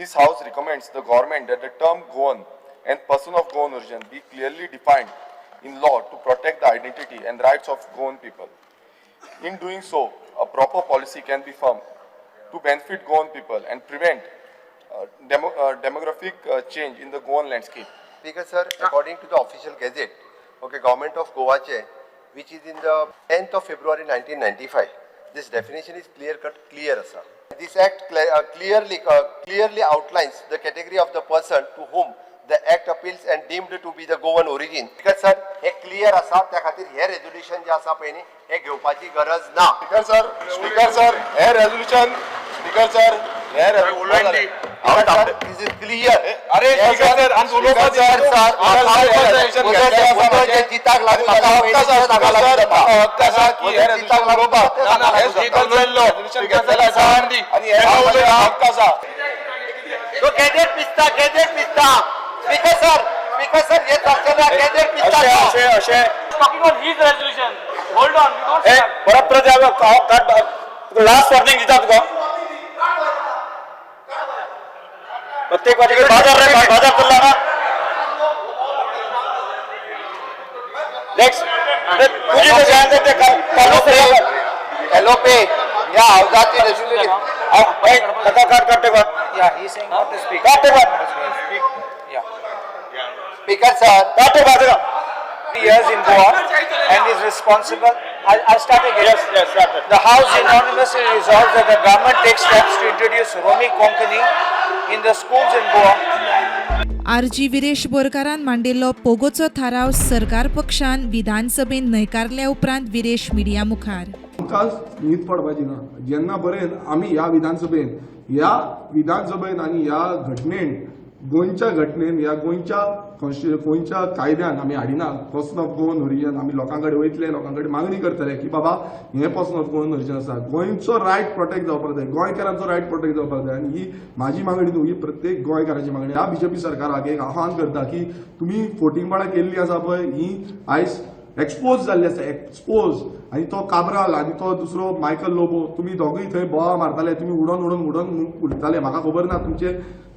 This House recommends the government that the term Goan and person of Goan origin be clearly defined in law to protect the identity and rights of Goan people. In doing so, a proper policy can be formed to benefit Goan people and prevent demographic change in the Goan landscape. Speaker sir, according to the official gazette, Government of Goa, which is in the 10th of February 1995, this definition is clear, sir. This act clearly outlines the category of the person to whom the act appeals and deemed to be the Goan origin. Speaker sir, हे clear असा त्या खातीर हे resolution जे असा पळय न्ही हे घेवपाची गरज ना. Speaker sir, हे resolution, Speaker sir, हे resolution. This is clear. अरे Speaker sir, आणि उलोवपाक जिताक लागून हक्क आसा की हे resolution उलोवपाक. हे Speaker resolution घेतलेला आसा आणि हे हक्क आसा. तो गॅजेट पिस्ता. Speaker sir, ये चर्चेला गॅजेट पिस्ता. अशे Talking on his resolution. Hold on, we don't start. परत जाव लास्ट वॉर्निंग दिता तुका प्रत्येक वाटेकडे बाजार करला ना नेक्स्ट तुझी ते जाण ते एलओपी या हाऊसाची रेझोल्यूशन काट Yeah, he is saying not to speak. Yeah. Speaker sir Years in Goa and is responsible. I'll start again. Yes, start. The House unanimously resolves that the government takes steps to introduce Romi Konkani in the schools in Goa. RG Viresh बोरकारान मांडिल्लो पोगोचो थाराव सरकार पक्षान विधानसभेन न्हयकारल्या उपरांत Viresh media मुखार आमकां न्हीद पडपाची ना जेन्ना बरें आमी ह्या विधानसभेन आनी ह्या घटनेन गोंयच्या घटनेन ह्या गोंयच्या कायद्यान आमी हाडिना पर्सन ऑफ गोवन ओरिजिन आमी लोकां कडेन वयतले लोकां कडेन मागणी करतले की बाबा हे पर्सन ऑफ गोवन ओरिजिन आसा गोंयचो रायट प्रोटेक्ट जावपाक जाय गोंयकारांचो रायट प्रोटेक्ट जावपाक जाय आनी ही म्हाजी मागणी न्हू ही प्रत्येक गोंयकाराची मागणी ह्या बीजेपी सरकाराक एक आव्हान करता की तुमी फोटिंगपणां केल्ली आसा पळय ही आयज एक्सपोज जाल्ली आसा आनी तो काब्राल आनी तो दुसरो मायकल लोबो तुमी दोगूय थंय बोवा मारताले तुमी उडोन उडताले म्हाका खबर ना तुमचे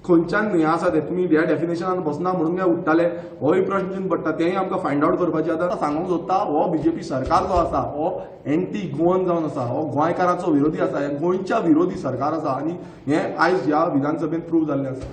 खंयच्यान हें आसा ते तुमी ह्या डेफिनेशनान बसना म्हणून काय उठताले होय प्रश्न पडटा तेंय आमकां फायंड आउट करपाचें आतां सांगूंक सोदता हो बीजेपी सरकार जो आसा हो एंटी गोवन जावन आसा हो गोंयकारांचो विरोधी आसा हे गोंयच्या विरोधी सरकार आसा आनी हें आयज ह्या विधानसभेन प्रूव जाल्लें आसा.